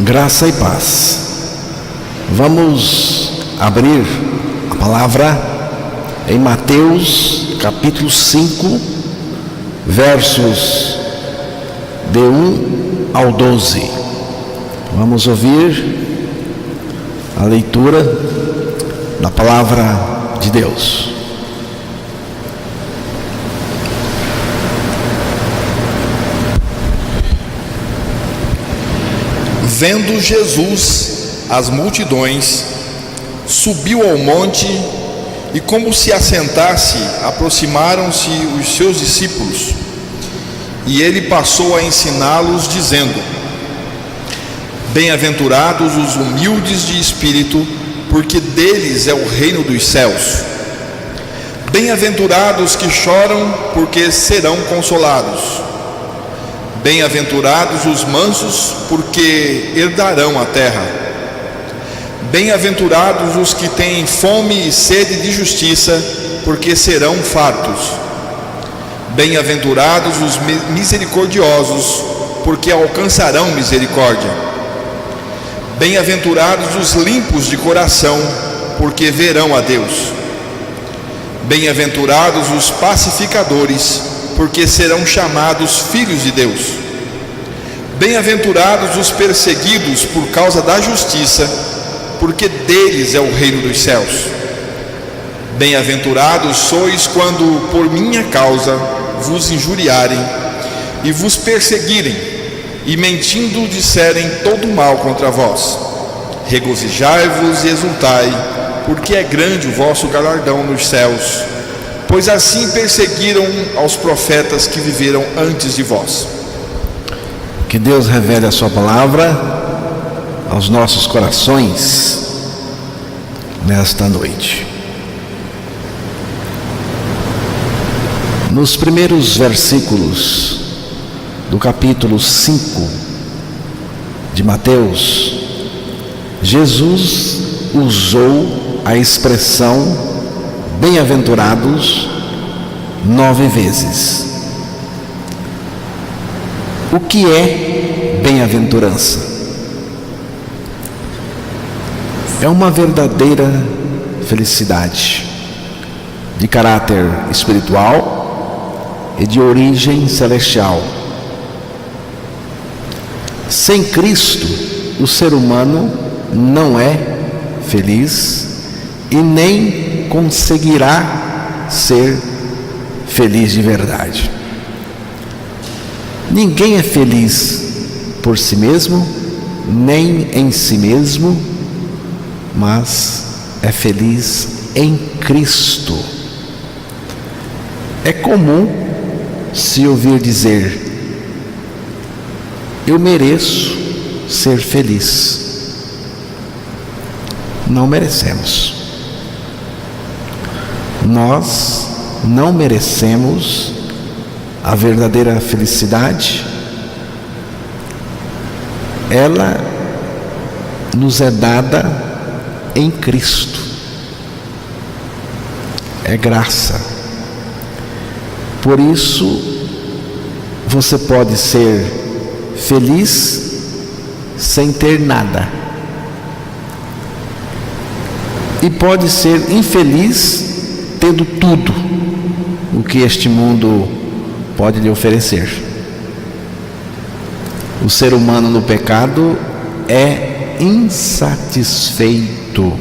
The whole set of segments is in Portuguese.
Graça e paz. Vamos abrir a palavra em Mateus capítulo 5, versos de 1 ao 12. Vamos ouvir a leitura da palavra de Deus. Vendo Jesus as multidões, subiu ao monte e, como se assentasse, aproximaram-se os seus discípulos. E ele passou a ensiná-los, dizendo: Bem-aventurados os humildes de espírito, porque deles é o reino dos céus. Bem-aventurados que choram, porque serão consolados. Bem-aventurados os mansos, porque herdarão a terra. Bem-aventurados os que têm fome e sede de justiça, porque serão fartos. Bem-aventurados os misericordiosos, porque alcançarão misericórdia. Bem-aventurados os limpos de coração, porque verão a Deus. Bem-aventurados os pacificadores, porque serão chamados filhos de Deus. Bem-aventurados os perseguidos por causa da justiça, porque deles é o reino dos céus. Bem-aventurados sois quando por minha causa vos injuriarem e vos perseguirem, e mentindo disserem todo mal contra vós. Regozijai-vos e exultai, porque é grande o vosso galardão nos céus, pois assim perseguiram aos profetas que viveram antes de vós. Que Deus revele a sua palavra aos nossos corações nesta noite. Nos primeiros versículos do capítulo 5 de Mateus, Jesus usou a expressão bem-aventurados 9 vezes. O que é bem-aventurança? É uma verdadeira felicidade de caráter espiritual e de origem celestial. Sem Cristo, o ser humano não é feliz e nem conseguirá ser feliz de verdade. Ninguém é feliz por si mesmo, nem em si mesmo, mas é feliz em Cristo. É comum se ouvir dizer: eu mereço ser feliz. Não merecemos. Nós não merecemos a verdadeira felicidade. Ela nos é dada em Cristo. É graça. Por isso, você pode ser feliz sem ter nada. E pode ser infeliz tendo tudo o que este mundo pode lhe oferecer. O ser humano no pecado é insatisfeito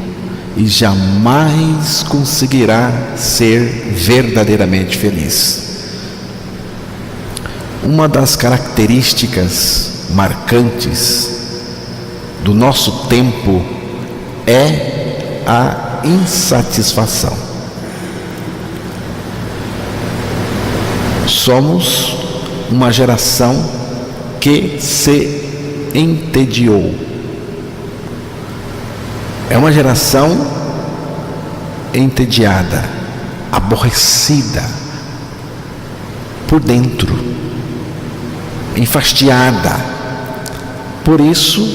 e jamais conseguirá ser verdadeiramente feliz. Uma das características marcantes do nosso tempo é a insatisfação. Somos uma geração que se entediou. É uma geração entediada, aborrecida por dentro, enfastiada, por isso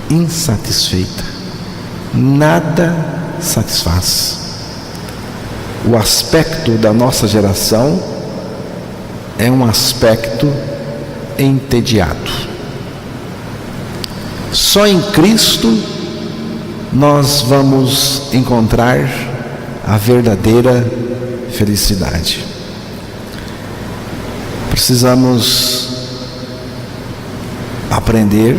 insatisfeita. Nada satisfaz. O aspecto da nossa geração é um aspecto entediado. Só em Cristo nós vamos encontrar a verdadeira felicidade. Precisamos aprender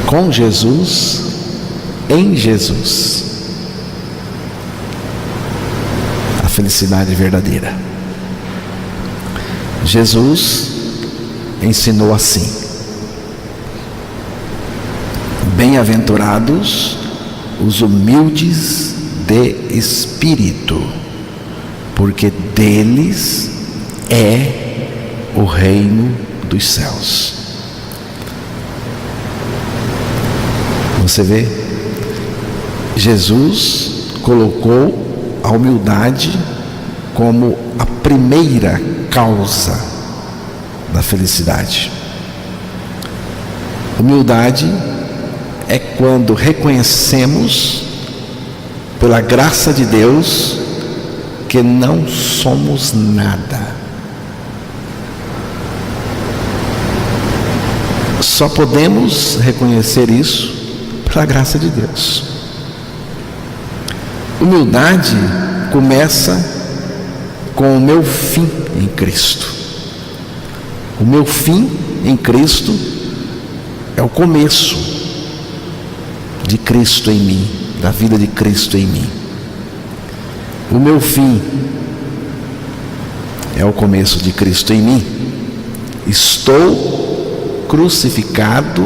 com Jesus, em Jesus, a felicidade verdadeira. Jesus ensinou assim: bem-aventurados os humildes de espírito, porque deles é o reino dos céus. Você vê, Jesus colocou a humildade como a primeira causa da felicidade. Humildade é quando reconhecemos, pela graça de Deus, que não somos nada. Só podemos reconhecer isso pela graça de Deus. Humildade começa com o meu fim em Cristo. O meu fim em Cristo é o começo de Cristo em mim, da vida de Cristo em mim. O meu fim é o começo de Cristo em mim. Estou crucificado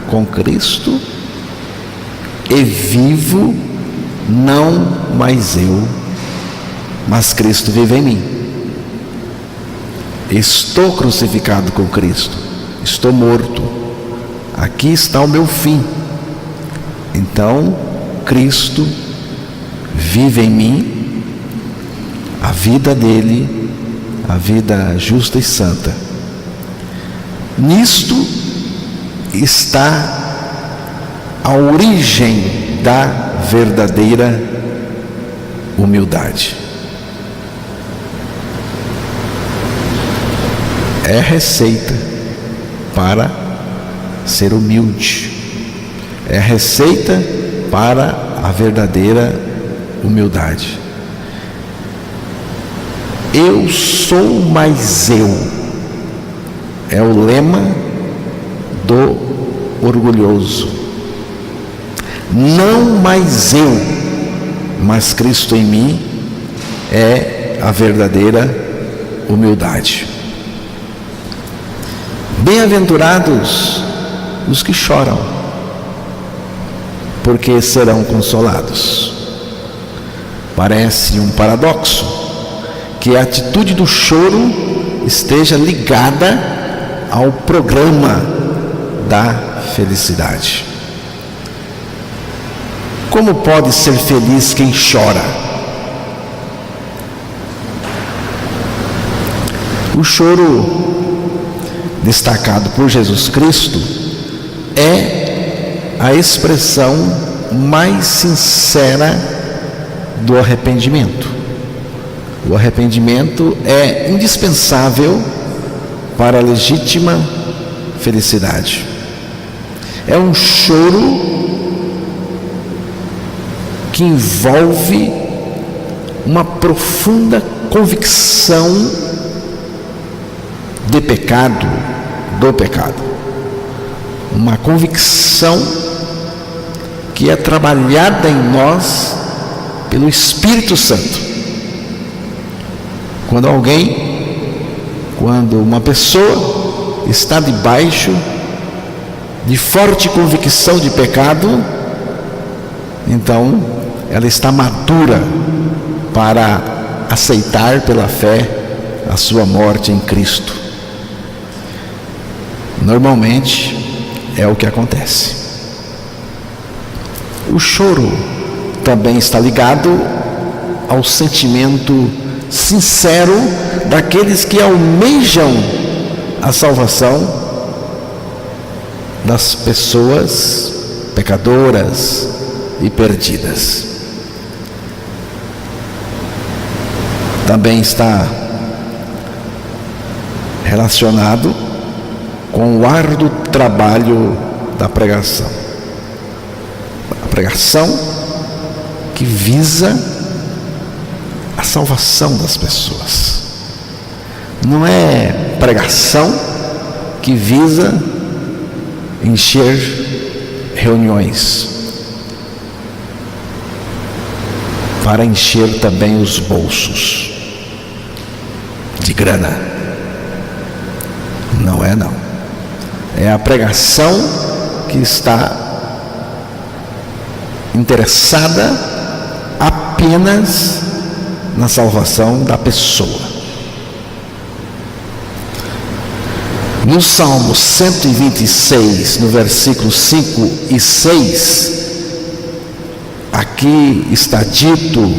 com Cristo e vivo, não mais eu, mas Cristo vive em mim. Estou crucificado com Cristo, estou morto. Aqui está o meu fim. Então, Cristo vive em mim, a vida dele, a vida justa e santa. Nisto está a origem da verdadeira humildade. É receita para ser humilde. É receita para a verdadeira humildade. Eu sou mais eu. É o lema do orgulhoso. Não mais eu, mas Cristo em mim, é a verdadeira humildade. Bem-aventurados os que choram, porque serão consolados. Parece um paradoxo que a atitude do choro esteja ligada ao programa da felicidade. Como pode ser feliz quem chora? O choro destacado por Jesus Cristo é a expressão mais sincera do arrependimento. O arrependimento é indispensável para a legítima felicidade. É um choro que envolve uma profunda convicção de pecado, do pecado. Uma convicção que é trabalhada em nós pelo Espírito Santo. Quando uma pessoa está debaixo de forte convicção de pecado, então ela está madura para aceitar pela fé a sua morte em Cristo. Normalmente é o que acontece. O choro também está ligado ao sentimento sincero daqueles que almejam a salvação das pessoas pecadoras e perdidas. Também está relacionado com o árduo trabalho da pregação. A pregação que visa a salvação das pessoas. Não é pregação que visa encher reuniões, para encher também os bolsos de grana. Não é não. É a pregação que está interessada apenas na salvação da pessoa. No Salmo 126, no versículo 5 e 6, aqui está dito,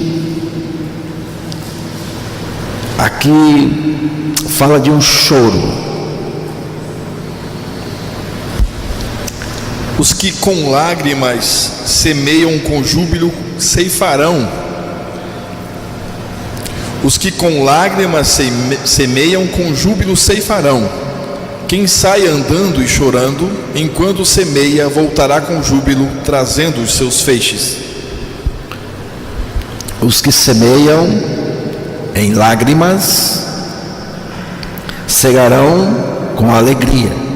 aqui fala de um choro. Os que com lágrimas semeiam com júbilo ceifarão. Os que com lágrimas semeiam com júbilo ceifarão. Quem sai andando e chorando, enquanto semeia, voltará com júbilo, trazendo os seus feixes. Os que semeiam em lágrimas cegarão com alegria.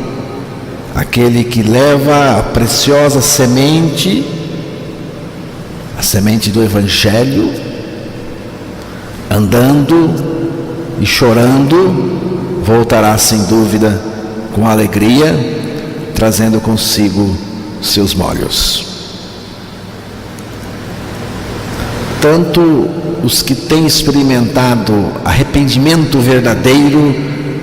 Aquele que leva a preciosa semente, a semente do Evangelho, andando e chorando, voltará sem dúvida com alegria, trazendo consigo seus molhos. Tanto os que têm experimentado arrependimento verdadeiro,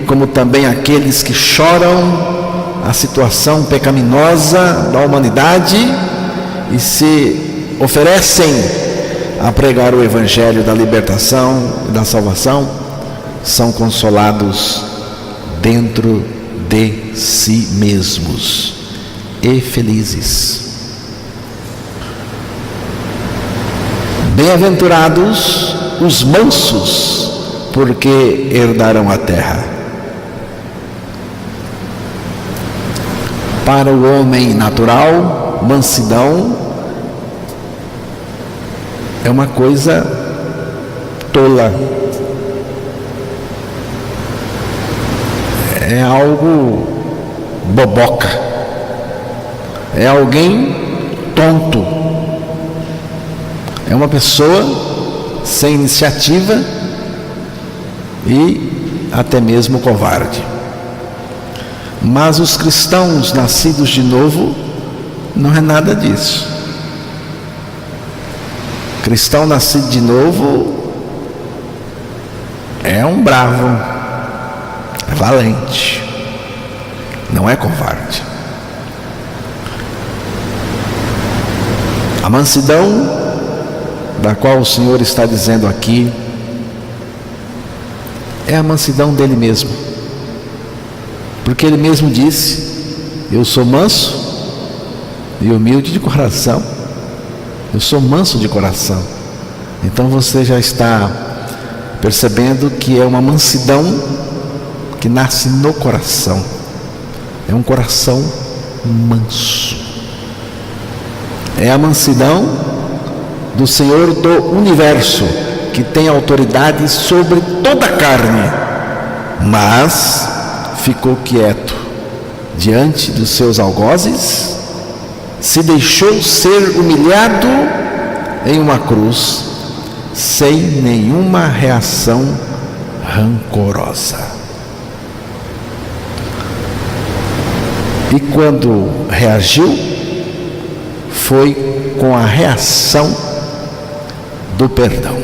como também aqueles que choram a situação pecaminosa da humanidade e se oferecem a pregar o Evangelho da libertação e da salvação, são consolados dentro de si mesmos e felizes. Bem-aventurados os mansos, porque herdarão a terra. Para o homem natural, mansidão é uma coisa tola, é algo boboca, é alguém tonto, é uma pessoa sem iniciativa e até mesmo covarde. Mas os cristãos nascidos de novo não é nada disso. Cristão nascido de novo é um bravo, é valente, não é covarde. A mansidão da qual o Senhor está dizendo aqui é a mansidão dele mesmo. Porque ele mesmo disse: eu sou manso e humilde de coração. Eu sou manso de coração. Então você já está percebendo que é uma mansidão que nasce no coração. É um coração manso. É a mansidão do Senhor do universo, que tem autoridade sobre toda a carne, mas ficou quieto diante dos seus algozes, se deixou ser humilhado em uma cruz, sem nenhuma reação rancorosa. E quando reagiu, foi com a reação do perdão.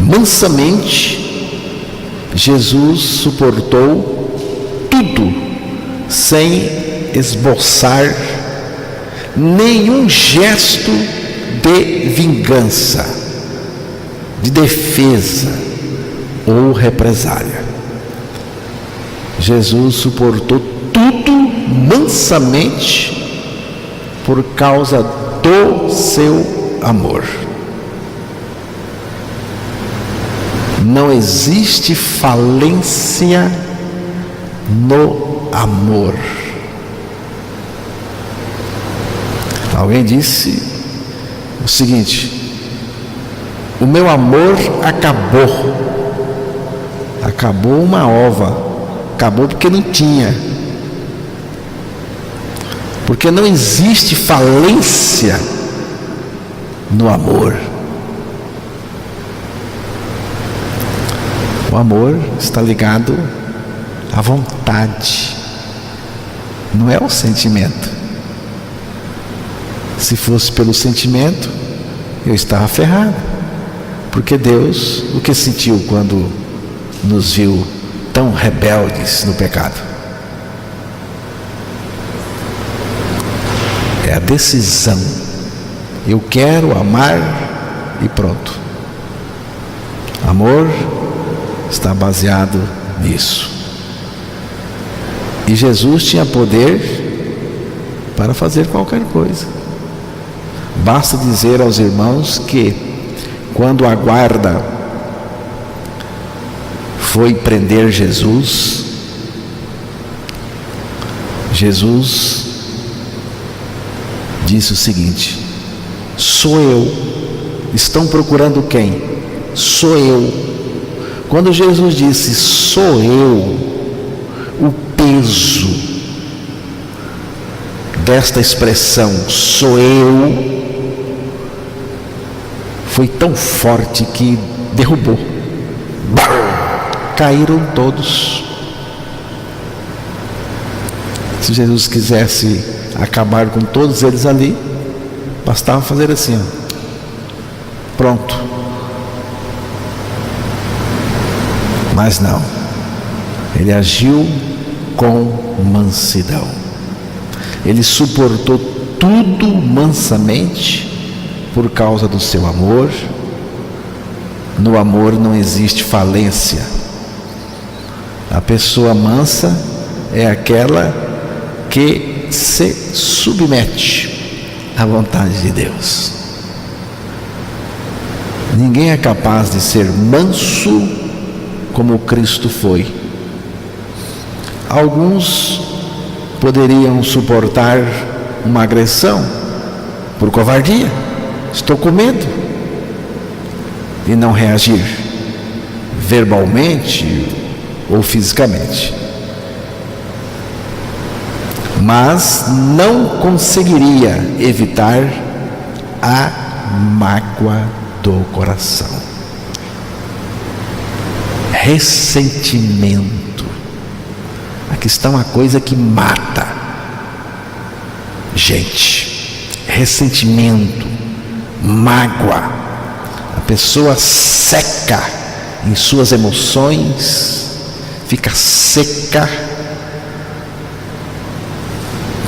Mansamente, Jesus suportou tudo sem esboçar nenhum gesto de vingança, de defesa ou represália. Jesus suportou tudo mansamente por causa do seu amor. Não existe falência no amor. Alguém disse o seguinte: o meu amor acabou. Acabou uma ova. Acabou porque não tinha. Porque não existe falência no amor. O amor está ligado à vontade, não é o sentimento. Se fosse pelo sentimento, eu estava ferrado. Porque Deus, o que sentiu quando nos viu tão rebeldes no pecado? É a decisão. Eu quero amar e pronto. Amor está baseado nisso. E Jesus tinha poder para fazer qualquer coisa. Basta dizer aos irmãos que quando a guarda foi prender Jesus, Jesus disse o seguinte: sou eu. Estão procurando quem? Sou eu. Quando Jesus disse sou eu, o peso desta expressão sou eu foi tão forte que derrubou. Caíram todos. Se Jesus quisesse acabar com todos eles ali, bastava fazer assim, ó. Pronto. Mas não. Ele agiu com mansidão. Ele suportou tudo mansamente por causa do seu amor. No amor não existe falência. A pessoa mansa é aquela que se submete à vontade de Deus. Ninguém é capaz de ser manso como Cristo foi. Alguns poderiam suportar uma agressão por covardia. Estou com medo. E não reagir verbalmente ou fisicamente. Mas não conseguiria evitar a mágoa do coração. Ressentimento. Aqui está uma coisa que mata gente. Ressentimento, mágoa. A pessoa seca em suas emoções, fica seca,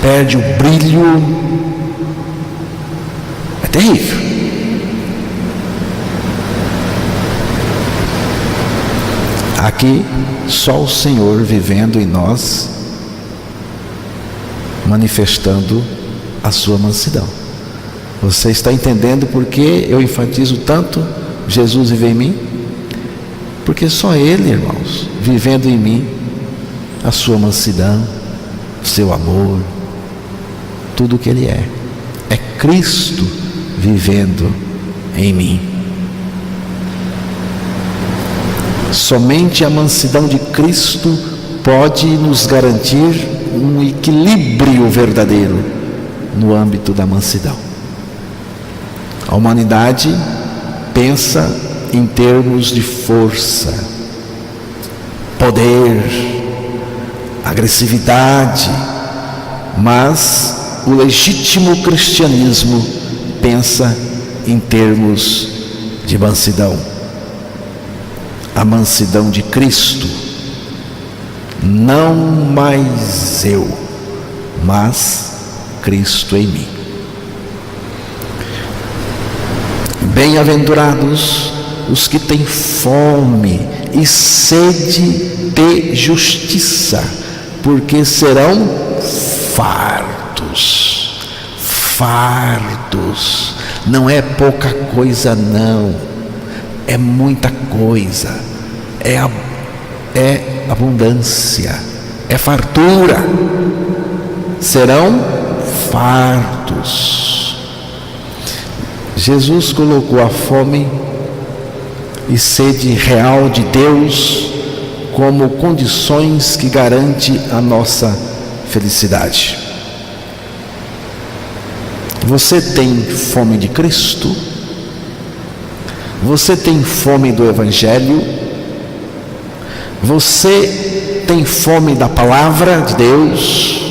perde o brilho. É terrível. Aqui só o Senhor vivendo em nós, manifestando a sua mansidão. Você está entendendo por que eu enfatizo tanto Jesus viver em mim? Porque só Ele, irmãos, vivendo em mim, a sua mansidão, o seu amor, tudo o que Ele é. É Cristo vivendo em mim. Somente a mansidão de Cristo pode nos garantir um equilíbrio verdadeiro no âmbito da mansidão. A humanidade pensa em termos de força, poder, agressividade, mas o legítimo cristianismo pensa em termos de mansidão. A mansidão de Cristo, não mais eu, mas Cristo em mim. Bem-aventurados os que têm fome e sede de justiça, porque serão fartos. Fartos. Não é pouca coisa, não. É muita coisa. É abundância. é fartura, serão fartos. Jesus colocou a fome e sede real de Deus como condições que garantem a nossa felicidade. Você tem fome de Cristo? Você tem fome do Evangelho? Você tem fome da palavra de Deus?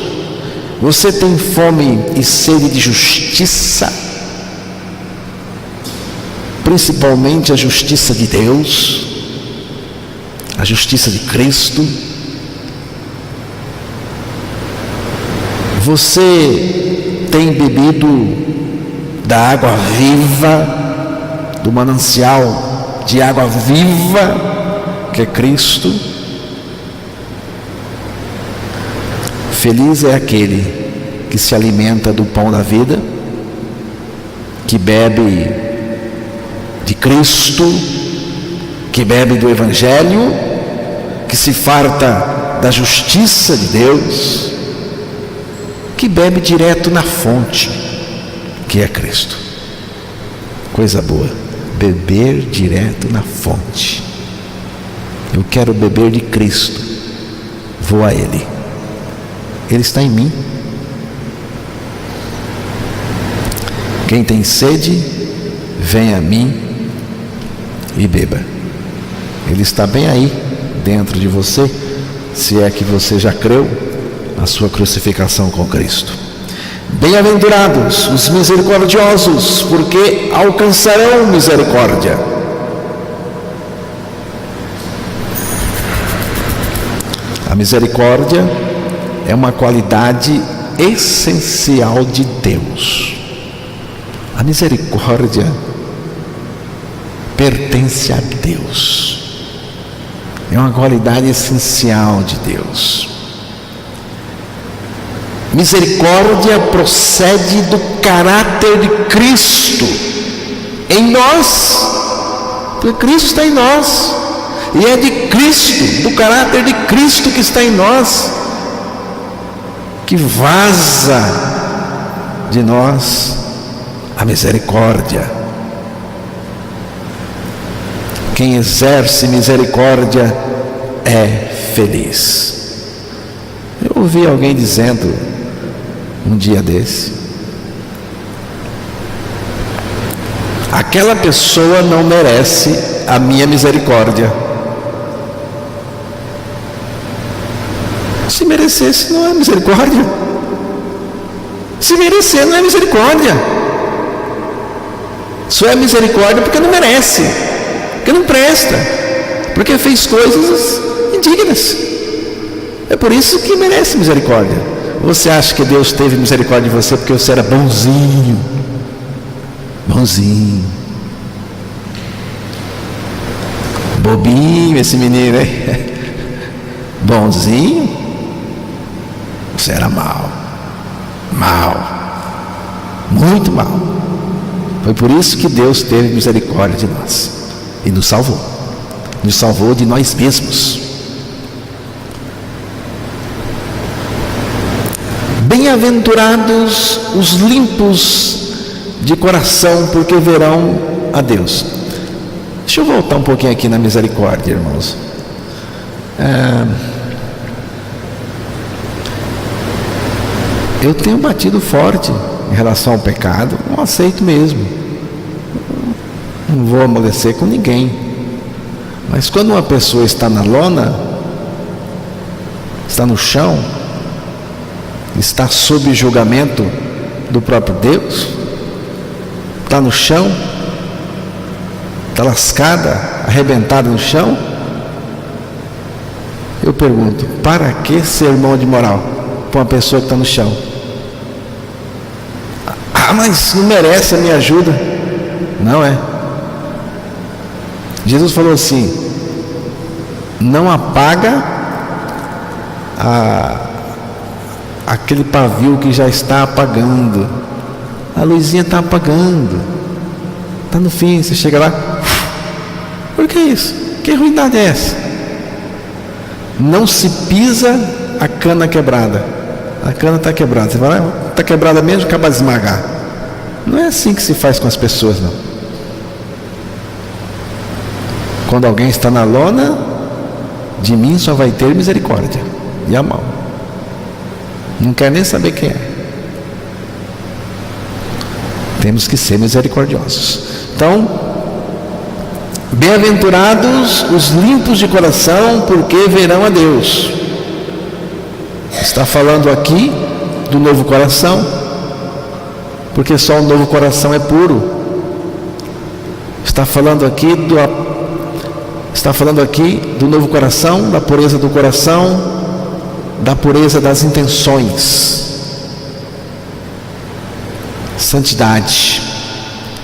Você tem fome e sede de justiça? Principalmente a justiça de Deus, a justiça de Cristo. Você tem bebido da água viva, do manancial de água viva que é Cristo? Feliz é aquele que se alimenta do pão da vida, que bebe de Cristo, que bebe do Evangelho, que se farta da justiça de Deus, que bebe direto na fonte, que é Cristo. Coisa boa, beber direto na fonte. Eu quero beber de Cristo, vou a Ele, Ele está em mim. Quem tem sede, vem a mim e beba. Ele está bem aí dentro de você, se é que você já creu na sua crucificação com Cristo. Bem-aventurados os misericordiosos, porque alcançarão misericórdia. A misericórdia é uma qualidade essencial de Deus. A misericórdia pertence a Deus. É uma qualidade essencial de Deus. Misericórdia procede do caráter de Cristo em nós, porque Cristo está em nós, e é de Cristo, do caráter de Cristo que está em nós, que vaza de nós a misericórdia. Quem exerce misericórdia é feliz. Eu ouvi alguém dizendo um dia desse: aquela pessoa não merece a minha misericórdia. Se merecesse, não é misericórdia. Se merecer, não é misericórdia. Só é misericórdia porque não merece, porque não presta, porque fez coisas indignas. É por isso que merece misericórdia. Você acha que Deus teve misericórdia de você porque você era bonzinho? Bonzinho. Bobinho esse menino, hein? Bonzinho? Você era mau. Mau. Muito mau. Foi por isso que Deus teve misericórdia de nós e nos salvou. Nos salvou de nós mesmos. Bem-aventurados os limpos de coração, porque verão a Deus. Deixa eu voltar um pouquinho aqui na misericórdia, irmãos. Eu tenho batido forte em relação ao pecado, não aceito mesmo. Não vou amolecer com ninguém. Mas quando uma pessoa está na lona, está no chão, está sob julgamento do próprio Deus, está no chão, está lascada, arrebentada no chão, eu pergunto: para que sermão de moral para uma pessoa que está no chão? Mas não merece a minha ajuda. Não é. Jesus falou assim: não apaga aquele pavio que já está apagando. A luzinha está apagando, está no fim. Você chega lá, por que isso? Que ruindade é essa? Não se pisa a cana quebrada. A cana está quebrada. Você fala, está quebrada mesmo, acaba de esmagar. Não é assim que se faz com as pessoas, não. Quando alguém está na lona, de mim só vai ter misericórdia e a mão. Não quer nem saber quem é. Temos que ser misericordiosos. Então, bem-aventurados os limpos de coração, porque verão a Deus. Está falando aqui do novo coração, porque só o novo coração é puro. Está falando aqui do novo coração, da pureza do coração, da pureza das intenções. Santidade.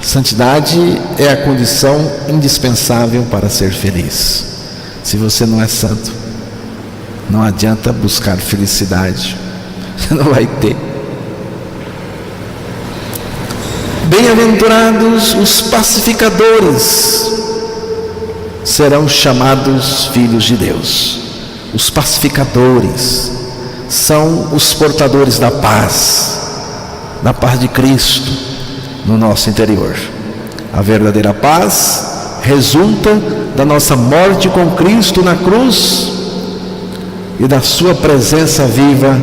Santidade é a condição indispensável para ser feliz. Se você não é santo, não adianta buscar felicidade, você não vai ter. Bem-aventurados os pacificadores, serão chamados filhos de Deus. Os pacificadores são os portadores da paz de Cristo no nosso interior. A verdadeira paz resulta da nossa morte com Cristo na cruz e da sua presença viva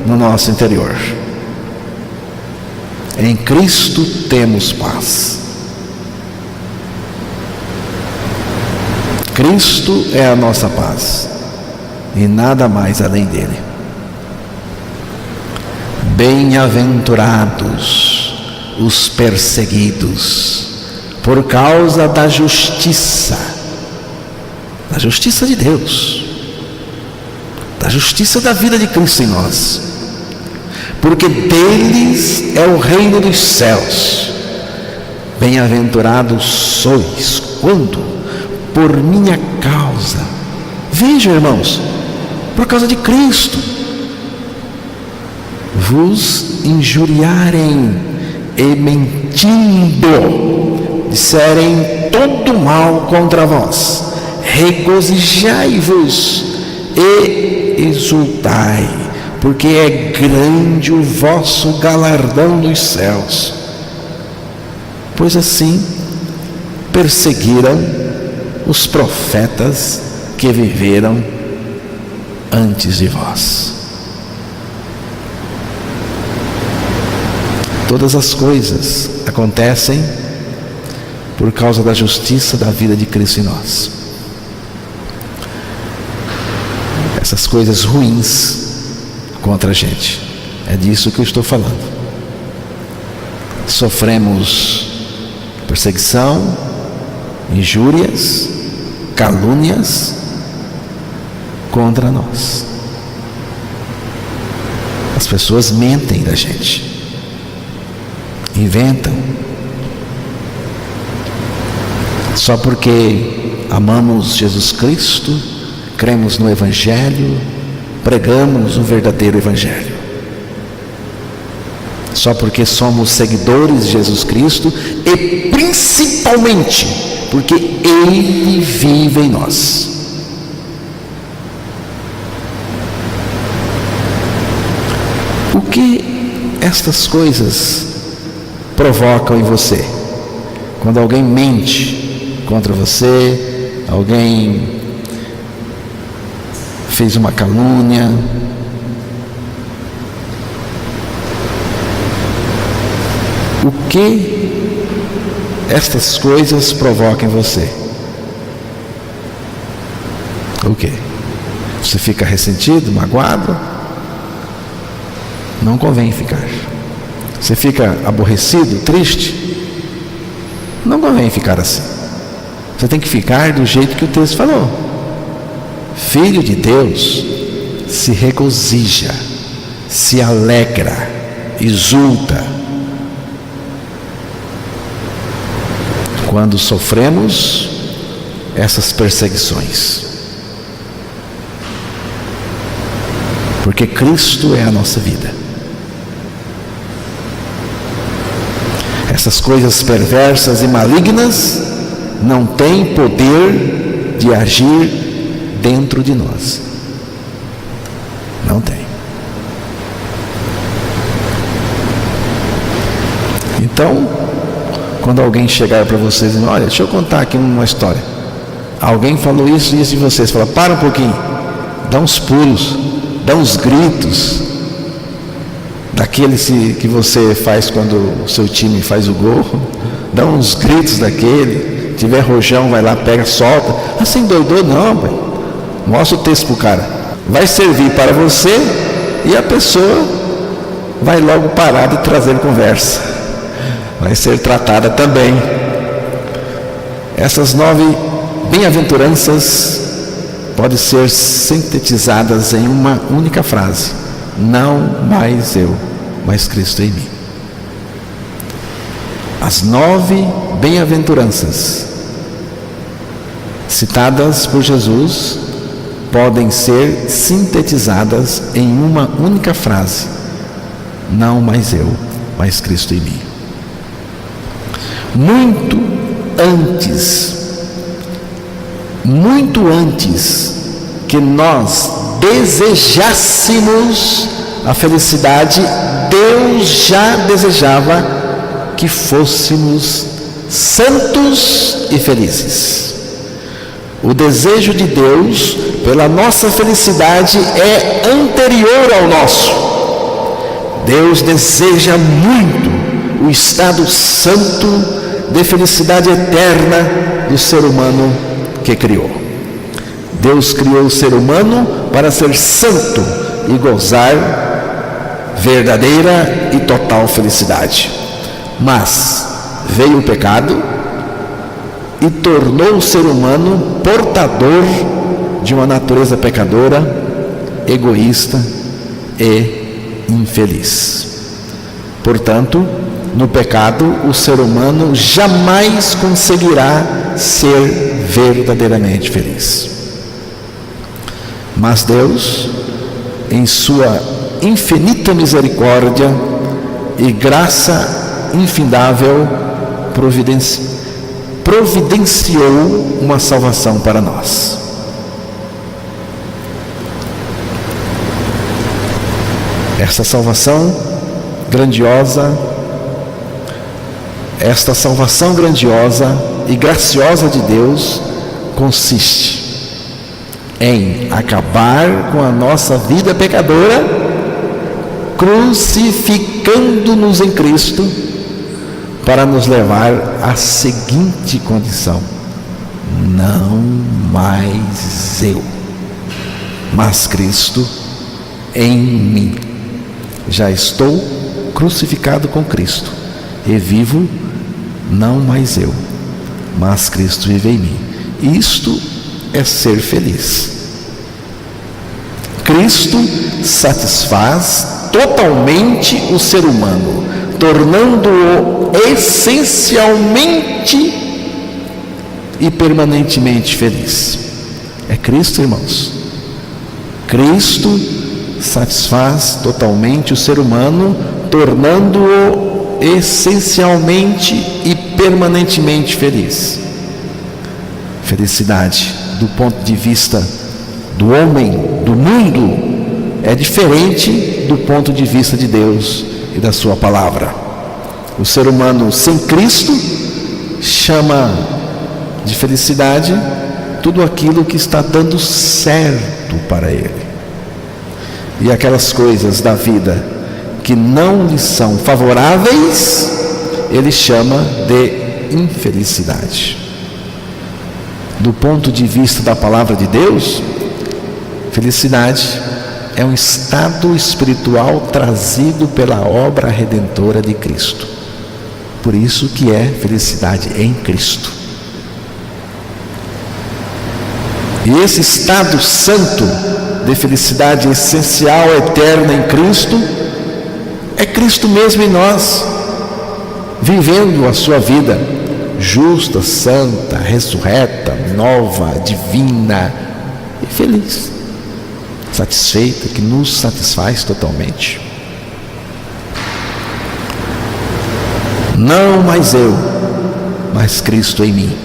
no nosso interior. Em Cristo temos paz. Cristo é a nossa paz e nada mais além dele. Bem-aventurados os perseguidos por causa da justiça de Deus, da justiça da vida de Cristo em nós, porque deles é o reino dos céus. Bem-aventurados sois quando por minha causa, vejam, irmãos, por causa de Cristo, vos injuriarem e mentindo disserem todo mal contra vós. Regozijai-vos e exultai, porque é grande o vosso galardão nos céus, pois assim perseguiram os profetas que viveram antes de vós. Todas as coisas acontecem por causa da justiça da vida de Cristo em nós. Essas coisas ruins contra a gente, é disso que eu estou falando. Sofremos perseguição, injúrias, calúnias contra nós. As pessoas mentem da gente, inventam, só porque amamos Jesus Cristo, cremos no Evangelho, pregamos o verdadeiro Evangelho, só porque somos seguidores de Jesus Cristo e principalmente porque Ele vive em nós. O que estas coisas provocam em você? Quando alguém mente contra você, alguém fez uma calúnia, o que estas coisas provocam em você? O que? Você fica ressentido, magoado? Não convém ficar. Você fica aborrecido, triste? Não convém ficar assim. Você tem que ficar do jeito que o texto falou. Filho de Deus se regozija, se alegra, exulta quando sofremos essas perseguições, porque Cristo é a nossa vida. Essas coisas perversas e malignas não têm poder de agir dentro de nós. Não tem. Então, quando alguém chegar para vocês e dizer, olha, deixa eu contar aqui uma história. Alguém falou isso e isso de vocês. Fala, para um pouquinho. Dá uns pulos, dá uns gritos. Daqueles que você faz quando o seu time faz o gol. Dá uns gritos daquele. Se tiver rojão, vai lá, pega, solta. Assim, doidou não, pai. Mostra o texto pro cara. Vai servir para você e a pessoa vai logo parar de trazer conversa. Vai ser tratada também. Essas 9 bem-aventuranças podem ser sintetizadas em uma única frase: não mais eu, mas Cristo em mim. As 9 bem-aventuranças citadas por Jesus podem ser sintetizadas em uma única frase: não mais eu, mas Cristo em mim. Muito antes que nós desejássemos a felicidade, Deus já desejava que fôssemos santos e felizes. O desejo de Deus pela nossa felicidade é anterior ao nosso. Deus deseja muito o estado santo de felicidade eterna do ser humano que criou. Deus criou o ser humano para ser santo e gozar verdadeira e total felicidade. Mas veio o pecado e tornou o ser humano portador de uma natureza pecadora, egoísta e infeliz. Portanto, no pecado, o ser humano jamais conseguirá ser verdadeiramente feliz. Mas Deus, em sua infinita misericórdia e graça infindável, providenciou uma salvação para nós. Esta salvação grandiosa e graciosa de Deus consiste em acabar com a nossa vida pecadora, crucificando-nos em Cristo, para nos levar à seguinte condição: não mais eu, mas Cristo em mim. Já estou crucificado com Cristo e vivo não mais eu, mas Cristo vive em mim. Isto é ser feliz. Cristo satisfaz totalmente o ser humano, tornando-o essencialmente e permanentemente feliz. É Cristo, irmãos. Cristo satisfaz totalmente o ser humano, tornando-o essencialmente e permanentemente feliz. Felicidade, do ponto de vista do homem, do mundo, é diferente do ponto de vista de Deus e da sua palavra. O ser humano sem Cristo chama de felicidade tudo aquilo que está dando certo para ele. E aquelas coisas da vida que não lhe são favoráveis, ele chama de infelicidade. Do ponto de vista da palavra de Deus, felicidade é um estado espiritual trazido pela obra redentora de Cristo. Por isso que é felicidade em Cristo. E esse estado santo de felicidade essencial, eterna em Cristo, é Cristo mesmo em nós, vivendo a sua vida justa, santa, ressurreta, nova, divina e feliz, satisfeita, que nos satisfaz totalmente. Não mais eu, mas Cristo em mim,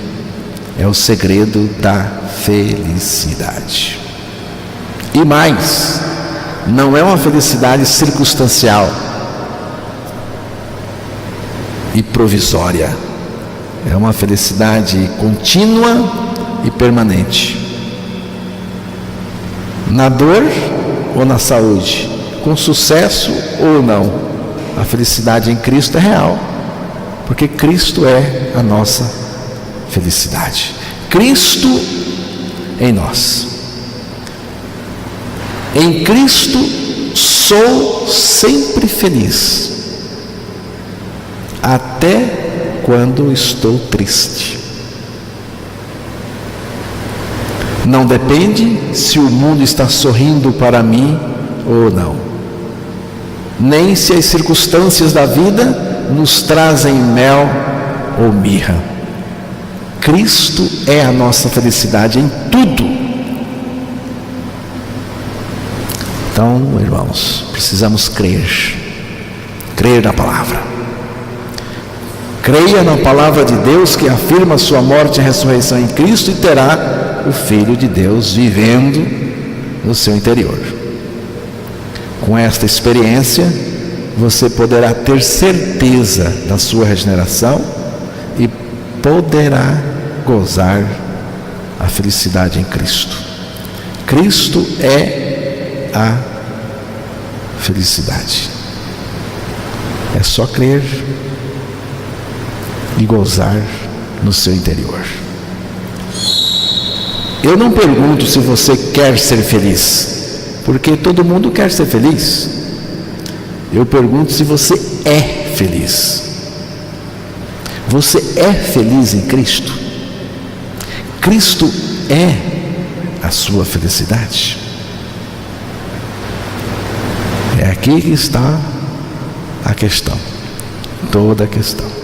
é o segredo da felicidade. E mais, não é uma felicidade circunstancial e provisória. É uma felicidade contínua e permanente. Na dor ou na saúde, com sucesso ou não, a felicidade em Cristo é real, porque Cristo é a nossa felicidade. Cristo em nós. Em Cristo sou sempre feliz, até quando estou triste. Não depende se o mundo está sorrindo para mim ou não, nem se as circunstâncias da vida nos trazem mel ou mirra. Cristo é a nossa felicidade em tudo. Então, irmãos, precisamos crer na palavra. Creia na palavra de Deus que afirma a sua morte e ressurreição em Cristo, e terá o Filho de Deus vivendo no seu interior. Com esta experiência, você poderá ter certeza da sua regeneração e poderá gozar a felicidade em Cristo. Cristo é a felicidade. É só crer e gozar no seu interior. Eu não pergunto se você quer ser feliz, porque todo mundo quer ser feliz. Eu pergunto se você é feliz. Você é feliz em Cristo? Cristo é a sua felicidade? É aqui que está a questão, toda a questão.